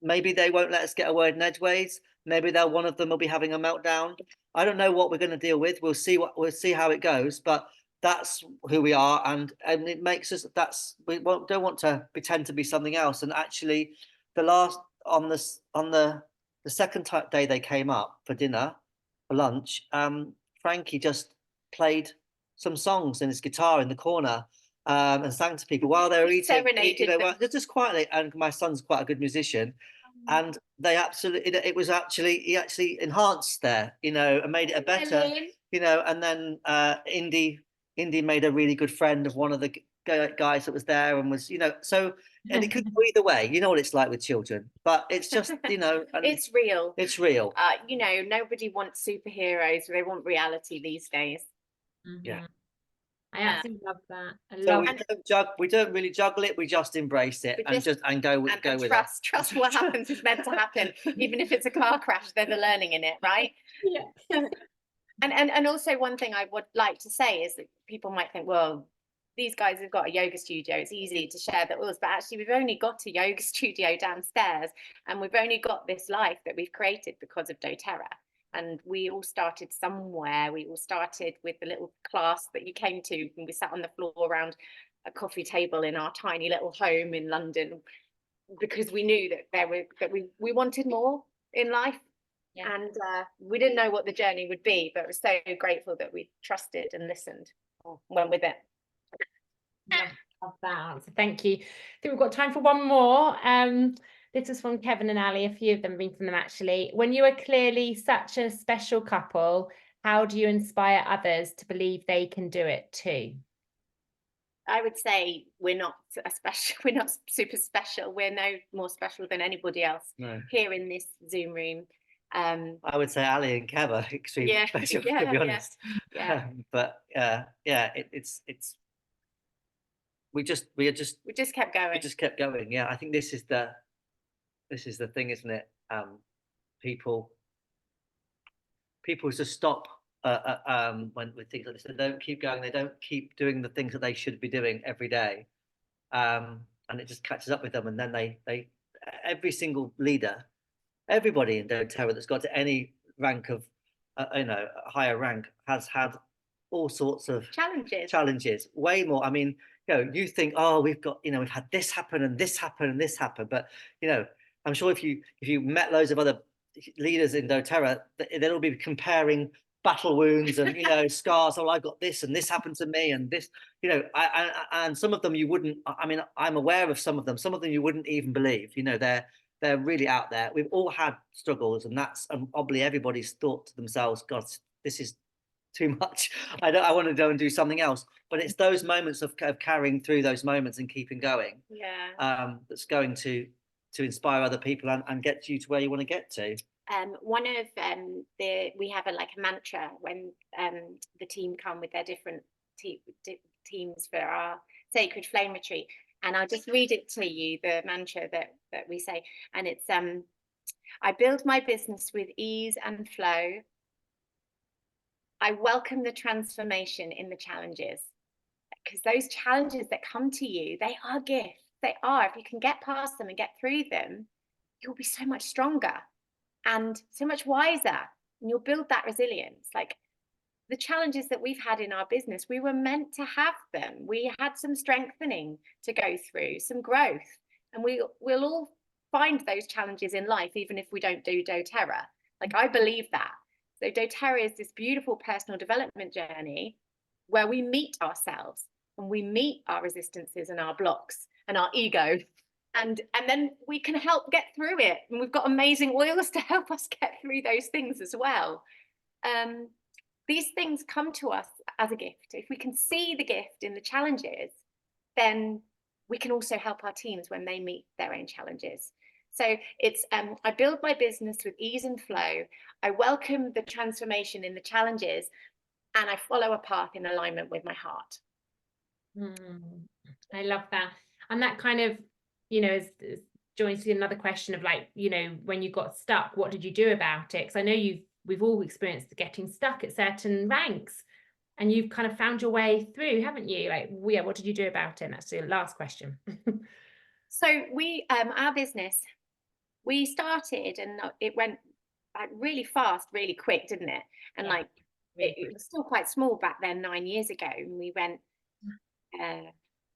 maybe they won't let us get a word in edgeways. Maybe one of them will be having a meltdown. I don't know what we're going to deal with. We'll see how it goes. But that's who we are, and it makes us. Don't want to pretend to be something else. And actually, the last on the second day they came up for dinner, for lunch, Frankie just played some songs in his guitar in the corner, and sang to people while they were eating. You know, just quietly. And my son's quite a good musician, and they absolutely. It was actually he actually enhanced there, you know, and made it a better. You know, and then Indy made a really good friend of one of the guys that was there, and was, you know, so, and it could go either way. You know what it's like with children, but it's just, you know, it's real. It's real. You know, nobody wants superheroes. They want reality these days. Yeah. I absolutely love that. We don't really juggle it. We just embrace it and go with it. Trust what happens is meant to happen, even if it's a car crash. There's a learning in it, right? Yeah. And also one thing I would like to say is that people might think, well, these guys have got a yoga studio, it's easy to share that with us, but actually we've only got a yoga studio downstairs, and we've only got this life that we've created because of doTERRA. And we all started somewhere. We all started with the little class that you came to, and we sat on the floor around a coffee table in our tiny little home in London, because we knew that we wanted more in life. Yeah. And we didn't know what the journey would be, but we're so grateful that we trusted and listened, went with it. Love that answer. Thank you. I think we've got time for one more. This is from Kevin and Ali. A few of them have been from them actually. When you are clearly such a special couple, how do you inspire others to believe they can do it too? I would say we're not super special. We're no more special than anybody else here in this Zoom room. I would say Ali and Kev are extremely special, to be honest. Yeah. But it's we just kept going. We just kept going. Yeah, I think this is the thing, isn't it? People just stop when with things like this. They don't keep going. They don't keep doing the things that they should be doing every day, and it just catches up with them. And then they every single leader, everybody in doTERRA that's got to any rank of you know, a higher rank has had all sorts of challenges, way more. I mean, you know, you think, oh, we've got, you know, we've had this happen and this happen and this happen, but you know, I'm sure if you met loads of other leaders in doTERRA, they'll be comparing battle wounds and, you know, scars. Oh, I got this and this happened to me and this, you know, and some of them you wouldn't. I mean, I'm aware of some of them. Some of them you wouldn't even believe. You know, they're really out there. We've all had struggles, and that's probably everybody's thought to themselves, God, this is too much. I want to go and do something else. But it's those moments of carrying through those moments and keeping going. Yeah. That's going to inspire other people and get you to where you want to get to. One of we have a mantra when the team come with their different teams for our Sacred Flame Retreat, and I'll just read it to you, the mantra that we say, and it's I build my business with ease and flow. I welcome the transformation in the challenges, because those challenges that come to you, they are gifts. They are. If you can get past them and get through them, you'll be so much stronger and so much wiser, and you'll build that resilience. Like the challenges that we've had in our business, we were meant to have them. We had some strengthening to go through, some growth, and we'll all find those challenges in life, even if we don't do doTERRA. Like, I believe that. So doTERRA is this beautiful personal development journey where we meet ourselves and we meet our resistances and our blocks and our ego, and then we can help get through it. And we've got amazing oils to help us get through those things as well. These things come to us as a gift. If we can see the gift in the challenges, then we can also help our teams when they meet their own challenges. So it's I build my business with ease and flow. I welcome the transformation in the challenges, and I follow a path in alignment with my heart. I love that. And that kind of, is joins to another question of like, when you got stuck, what did you do about it? Because I know we've all experienced getting stuck at certain ranks, and you've kind of found your way through, haven't you? Like, yeah, what did you do about it? And that's the last question. So we, our business, we started and it went like really fast, really quick, didn't it? And Yeah, like it was still quite small back then, 9 years ago. And we went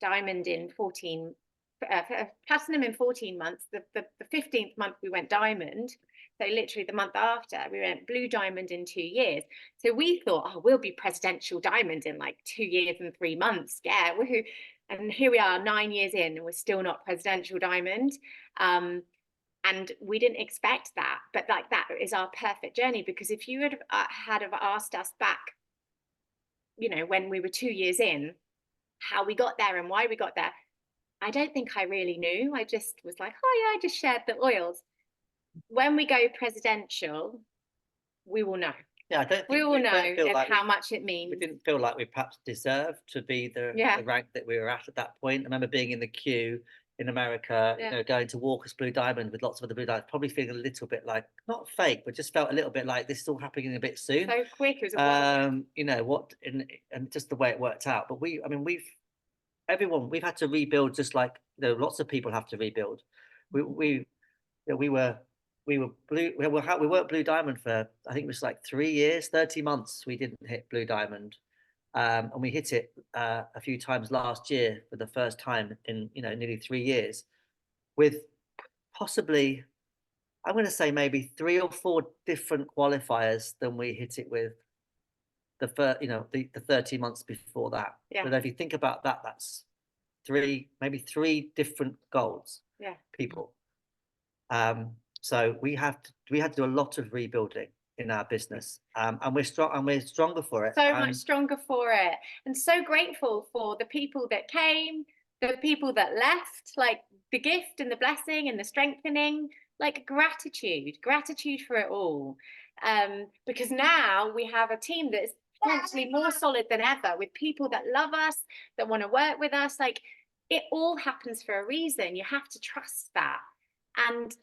diamond in 14, platinum in 14 months. The 15th month we went diamond. So literally the month after we went blue diamond in 2 years. So we thought, oh, we'll be presidential diamond in like 2 years and 3 months. Yeah, woohoo. And here we are 9 years in and we're still not presidential diamond. And we didn't expect that, but like that is our perfect journey, because if you had asked us back, when we were 2 years in, how we got there and why we got there, I don't think I really knew. I just was like, oh yeah, I just shared the oils. When we go presidential, we will know. Yeah, I don't think we will know like how much it means. We didn't feel like we perhaps deserved to be the rank that we were at that point. I remember being in the queue in America, going to walk as blue diamond with lots of other blue diamonds, probably feeling a little bit like, not fake, but just felt a little bit like this is all happening a bit soon. So quick, it was and just the way it worked out. But we've had to rebuild, just like lots of people have to rebuild. We weren't blue diamond for, I think it was like 3 years, 30 months. We didn't hit blue diamond. And we hit it a few times last year for the first time in nearly 3 years, with possibly, I'm going to say maybe 3 or 4 different qualifiers than we hit it with the 30 months before that. Yeah. But if you think about that, that's maybe three different golds. Yeah. People. So we had to do a lot of rebuilding in our business, and we're strong, and we're stronger for it. So much stronger for it, and so grateful for the people that came, the people that left, like the gift and the blessing and the strengthening, like gratitude for it all. Because now we have a team that is potentially more solid than ever, with people that love us, that want to work with us. Like, it all happens for a reason. You have to trust that. And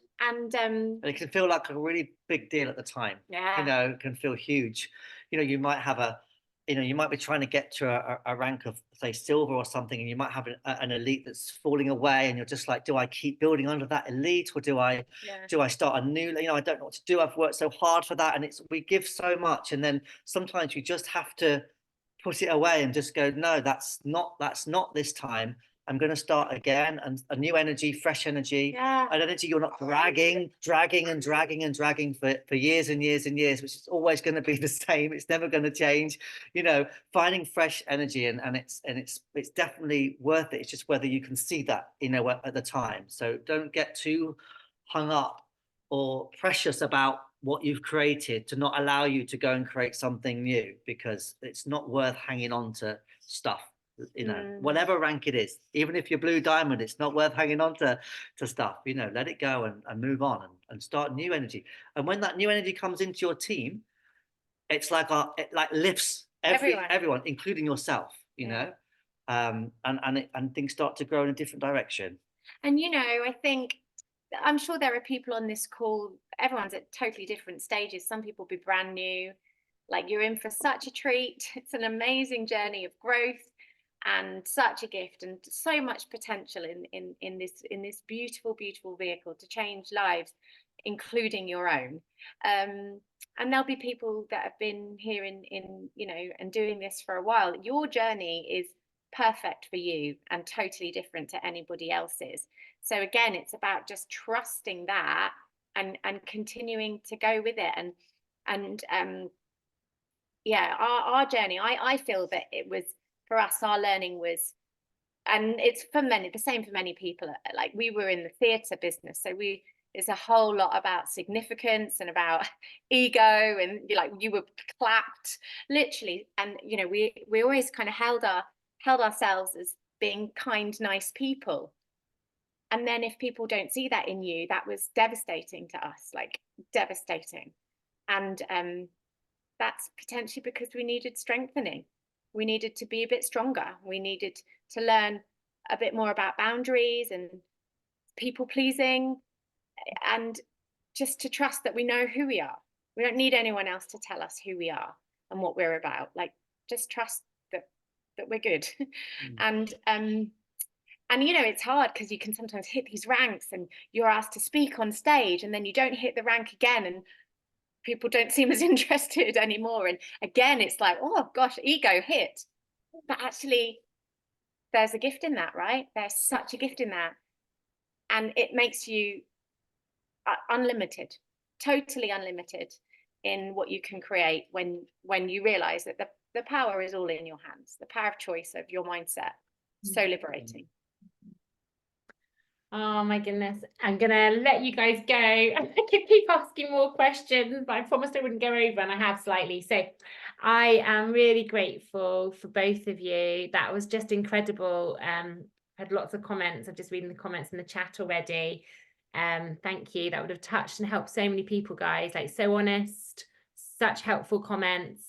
it can feel like a really big deal at the time. Yeah. It can feel huge. You might have you might be trying to get to a rank of, say, silver or something, and you might have an elite that's falling away, and you're just like, do I keep building under that elite, or do I start a new? I don't know what to do. I've worked so hard for that, and we give so much, and then sometimes you just have to put it away and just go, no, that's not this time. I'm going to start again, and a new energy, fresh energy, an energy you're not dragging for years and years and years, which is always going to be the same. It's never going to change. Finding fresh energy, and it's definitely worth it. It's just whether you can see that, at the time. So don't get too hung up or precious about what you've created to not allow you to go and create something new, because it's not worth hanging on to stuff. Whatever rank it is, even if you're blue diamond, it's not worth hanging on to stuff. Let it go and move on and start new energy. And when that new energy comes into your team, it's like it like lifts everyone, including yourself. And things start to grow in a different direction. And I think, I'm sure there are people on this call, everyone's at totally different stages. Some people will be brand new, like you're in for such a treat. It's an amazing journey of growth and such a gift, and so much potential in this beautiful vehicle to change lives, including your own. And there'll be people that have been here and doing this for a while. Your journey is perfect for you and totally different to anybody else's. So again, it's about just trusting that and continuing to go with it. And our journey, I feel that it was, for us, our learning was, and it's the same for many people, like we were in the theatre business, so it's a whole lot about significance and about ego, and you were clapped literally, and we always kind of held ourselves as being kind, nice people. And then if people don't see that in you, that was devastating to us, like devastating. And that's potentially because we needed strengthening. We needed to be a bit stronger. We needed to learn a bit more about boundaries and people pleasing, and just to trust that we know who we are. We don't need anyone else to tell us who we are and what we're about. Like, just trust that we're good. And you know, it's hard because you can sometimes hit these ranks and you're asked to speak on stage, and then you don't hit the rank again, and people don't seem as interested anymore. And again, it's like, oh gosh, ego hit. But actually, there's a gift in that, right? There's such a gift in that. And it makes you unlimited, totally unlimited in what you can create when you realize that the power is all in your hands, the power of choice of your mindset. So liberating. Oh my goodness, I'm gonna let you guys go. I could keep asking more questions, but I promised I wouldn't go over, and I have slightly. So I am really grateful for both of you. That was just incredible. Had lots of comments. I'm just reading the comments in the chat already. Thank you. That would have touched and helped so many people, guys. Like, so honest, such helpful comments,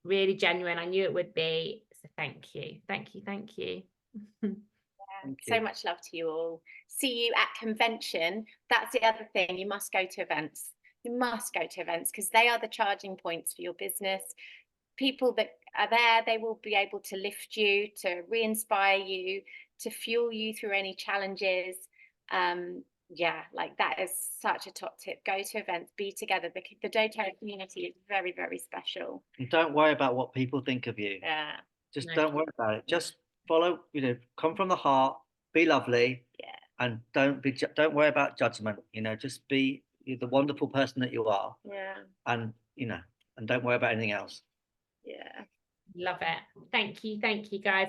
really genuine. I knew it would be. So thank you. Thank you. Thank you. So much love to you all. See you at convention. That's the other thing. You must go to events. You must go to events because they are the charging points for your business. People that are there, they will be able to lift you, to re-inspire you, to fuel you through any challenges. Yeah, like that is such a top tip. Go to events, be together. The doTERRA community is very, very special. And don't worry about what people think of you. Yeah. Just don't worry about it. Just follow, you know, come from the heart, be lovely. Yeah. And don't worry about judgment, you know, just be the wonderful person that you are. Yeah. And, you know, and don't worry about anything else. Yeah. Love it. Thank you. Thank you, guys.